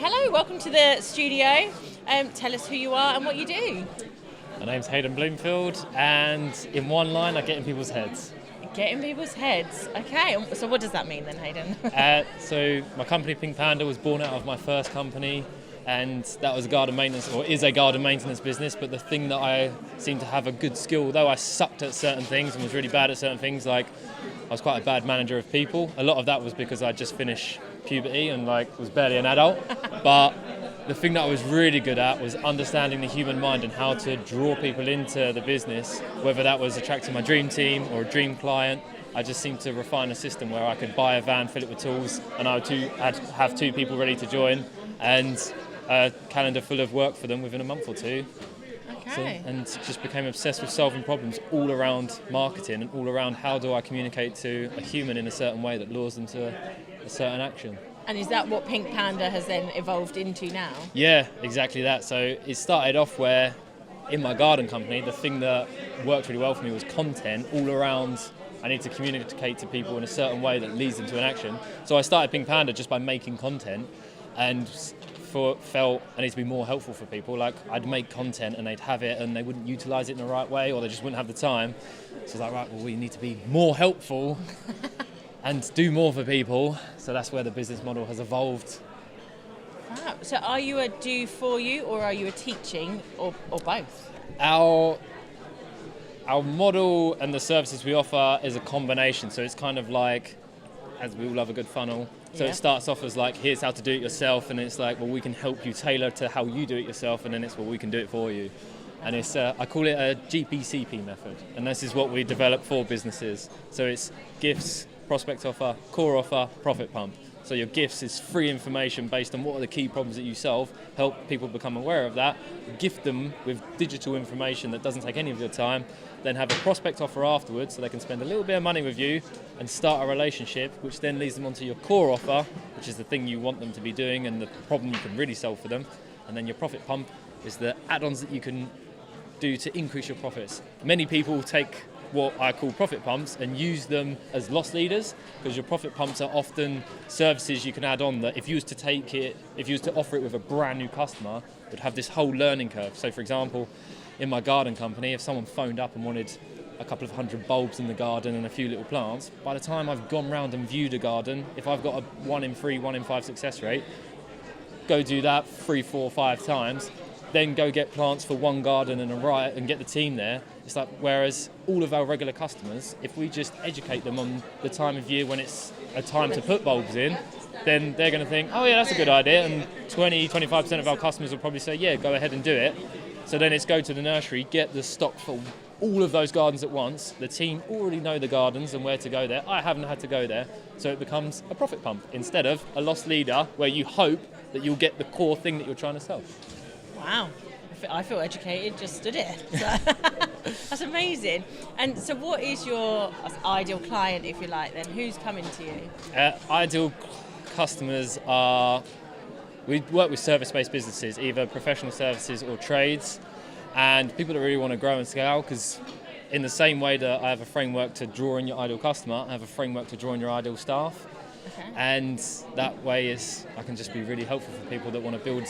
hello, welcome to the studio. Tell us who you are and what you do. My name's Hayden Bloomfield, and in one line, I get in people's heads. Get in people's heads. Okay, so what does that mean then, Hayden? So my company, Pink Panda, was born out of my first company, and that was a garden maintenance, or is a garden maintenance business. But the thing that I seem to have a good skill, although I sucked at certain things and was really bad at certain things, like I was quite a bad manager of people. A lot of that was because I just finished puberty and was barely an adult. But the thing that I was really good at was understanding the human mind and how to draw people into the business, whether that was attracting my dream team or a dream client. I just seemed to refine a system where I could buy a van, fill it with tools, and I'd have two people ready to join and a calendar full of work for them within a month or two. Okay. And just became obsessed with solving problems all around marketing and all around how do I communicate to a human in a certain way that lures them to a certain action. And is that what Pink Panda has then evolved into now? Yeah, exactly that. So it started off where in my garden company, the thing that worked really well for me was content all around. I need to communicate to people in a certain way that leads them to an action. So I started Pink Panda just by making content and felt I need to be more helpful for people. Like I'd make content and they'd have it and they wouldn't utilise it in the right way, or they just wouldn't have the time. So I was like, right, well, we need to be more helpful and do more for people. So that's where the business model has evolved. Wow. So are you a do for you, or are you a teaching, or both? Our model and the services we offer is a combination. So it's kind of like, as we all love a good funnel. So Yeah. It starts off as like, here's how to do it yourself, and it's like, well, we can help you tailor to how you do it yourself, and then it's, well, we can do it for you. And it's I call it a GPOCP method, and this is what we develop for businesses. So it's gifts, prospect offer, core offer, profit pump. So your gifts is free information based on what are the key problems that you solve, help people become aware of that, gift them with digital information that doesn't take any of your time, then have a prospect offer afterwards so they can spend a little bit of money with you and start a relationship, which then leads them onto your core offer, which is the thing you want them to be doing and the problem you can really solve for them. And then your profit pump is the add-ons that you can do to increase your profits. Many people take what I call profit pumps and use them as loss leaders, because your profit pumps are often services you can add on that if you was to offer it with a brand new customer, would have this whole learning curve. So for example, in my garden company, if someone phoned up and wanted a couple of hundred bulbs in the garden and a few little plants, by the time I've gone round and viewed a garden, if I've got a 1 in 3, 1 in 5 success rate, go do that 3, 4, 5 times, then go get plants for one garden and get the team there. It's like, whereas all of our regular customers, if we just educate them on the time of year when it's a time to put bulbs in, then they're going to think, oh yeah, that's a good idea. And 20-25% of our customers will probably say, yeah, go ahead and do it. So then it's go to the nursery, get the stock for all of those gardens at once. The team already know the gardens and where to go there. I haven't had to go there. So it becomes a profit pump instead of a loss leader where you hope that you'll get the core thing that you're trying to sell. Wow. I feel educated, just stood it. So that's amazing. And so what is your ideal client, if you like, then? Who's coming to you? Ideal customers are, we work with service-based businesses, either professional services or trades, and people that really want to grow and scale, because in the same way that I have a framework to draw in your ideal customer, I have a framework to draw in your ideal staff. Okay. And that way I can just be really helpful for people that want to build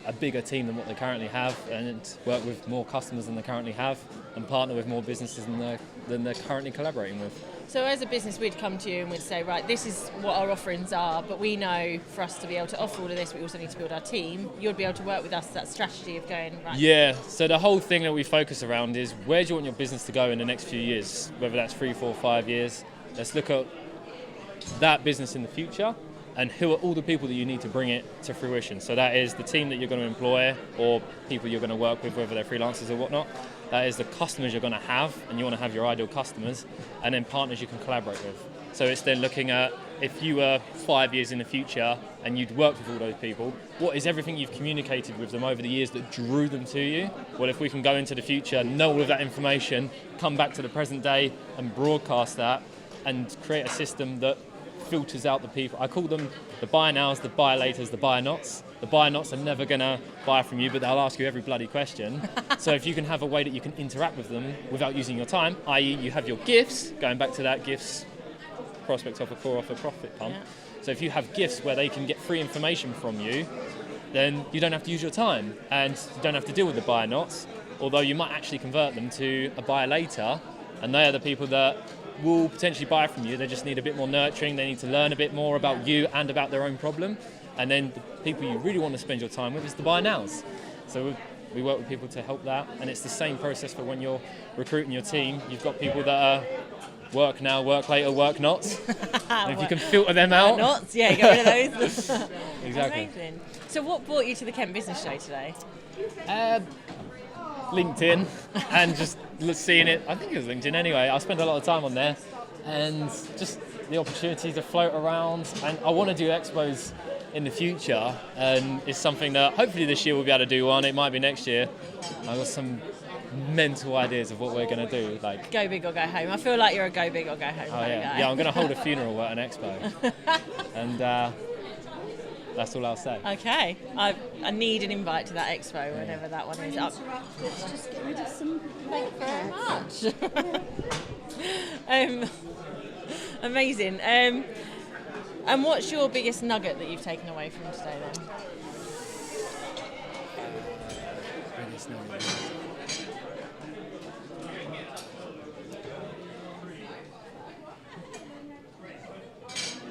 a bigger team than what they currently have and work with more customers than they currently have and partner with more businesses than they're currently collaborating with. So as a business, we'd come to you and we'd say, right, this is what our offerings are, but we know for us to be able to offer all of this, we also need to build our team. You'd be able to work with us, that strategy of going, right. Yeah, so the whole thing that we focus around is where do you want your business to go in the next few years, whether that's 3, 4, 5 years. Let's look at that business in the future and who are all the people that you need to bring it to fruition. So that is the team that you're going to employ or people you're going to work with, whether they're freelancers or whatnot. That is the customers you're going to have, and you want to have your ideal customers, and then partners you can collaborate with. So it's then looking at, if you were 5 years in the future and you'd worked with all those people, what is everything you've communicated with them over the years that drew them to you? Well, if we can go into the future, know all of that information, come back to the present day and broadcast that and create a system that filters out the people. I call them the buy nows, the buy laters, the buy nots. The buy nots are never going to buy from you, but they'll ask you every bloody question. So if you can have a way that you can interact with them without using your time, i.e. you have your gifts, going back to that gifts, prospect offer, core offer, profit pump. Yeah. So if you have gifts where they can get free information from you, then you don't have to use your time and you don't have to deal with the buyer knots, although you might actually convert them to a buyer later, and they are the people that will potentially buy from you. They just need a bit more nurturing, they need to learn a bit more about you and about their own problem, and then the people you really want to spend your time with is the buy nows. So we work with people to help that, and it's the same process for when you're recruiting your team. You've got people that are work now, work later, work nots. And if you can filter them out. Nots, yeah, get rid of those. Exactly. Amazing. So what brought you to the Kent Business Show today? LinkedIn and just seeing it. I think it was LinkedIn anyway. I spend a lot of time on there, and just the opportunity to float around. And I want to do expos in the future, and it's something that hopefully this year we'll be able to do one. It might be next year. I've got some mental ideas of what we're going to do. Like go big or go home. I feel like you're a go big or go home. Oh yeah, yeah. I'm going to hold a funeral at an expo, and that's all I'll say. Okay, I need an invite to that expo whenever that one is up. Let's just get rid of some. Thank you very much. Amazing. And what's your biggest nugget that you've taken away from today then?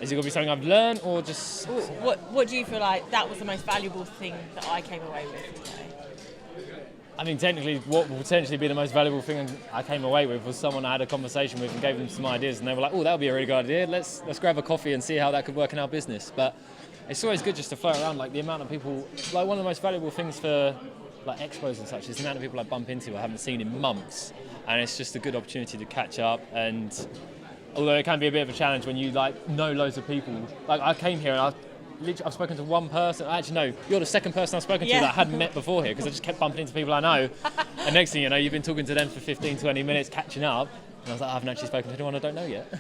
Is it going to be something I've learned, or just... What do you feel like that was the most valuable thing that I came away with today? I mean, technically, what will potentially be the most valuable thing I came away with was someone I had a conversation with and gave them some ideas, and they were like, oh, that would be a really good idea. Let's grab a coffee and see how that could work in our business. But it's always good just to float around, like the amount of people, like one of the most valuable things for like expos and such is the amount of people I bump into I haven't seen in months. And it's just a good opportunity to catch up, and although it can be a bit of a challenge when you like know loads of people. Like I came here and I've spoken to one person. Actually, no, you're the second person I've spoken to that I hadn't met before here, because I just kept bumping into people I know. And next thing you know, you've been talking to them for 15, 20 minutes, catching up. And I was like, I haven't actually spoken to anyone I don't know yet.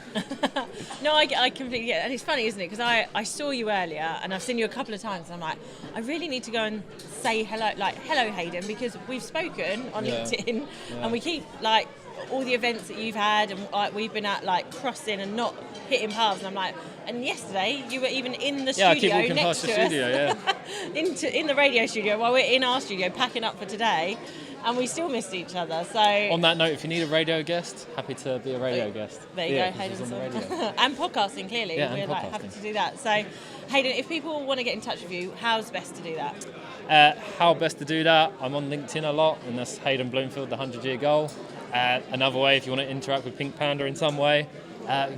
No, I completely get it. And it's funny, isn't it? Because I saw you earlier and I've seen you a couple of times, and I'm like, I really need to go and say hello, like, hello, Hayden, because we've spoken on LinkedIn and we keep, like, all the events that you've had, and like, we've been at like crossing and not hitting paths, and I'm like, and yesterday you were even in the studio I keep walking next past to the studio, us, in the radio studio while we're in our studio packing up for today, and we still missed each other. So on that note, if you need a radio guest, happy to be a radio guest. There you go, Hayden. On the radio. And podcasting, clearly. Yeah, we're and like podcasting. happy to do that. So Hayden, if people want to get in touch with you, how's best to do that? How best to do that? I'm on LinkedIn a lot, and that's Hayden Bloomfield, the 100-year goal. Another way, if you want to interact with Pink Panda in some way,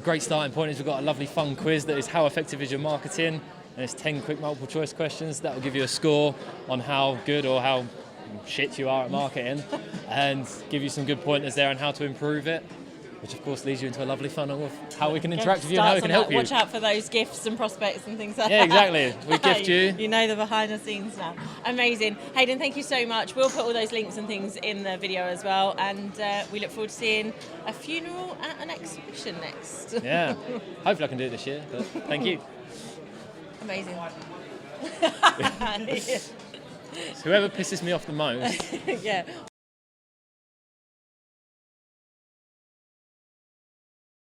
great starting point is we've got a lovely fun quiz that is how effective is your marketing, and it's 10 quick multiple choice questions that will give you a score on how good or how shit you are at marketing, and give you some good pointers there on how to improve it, which of course leads you into a lovely funnel of how we can interact with you and how we can help you. Watch out for those gifts and prospects and things like that. Yeah, exactly. We gift you. You know the behind the scenes now. Amazing. Hayden, thank you so much. We'll put all those links and things in the video as well, and we look forward to seeing a funeral at an exhibition next. Yeah. Hopefully I can do it this year, but thank you. Amazing. Whoever pisses me off the most. Yeah.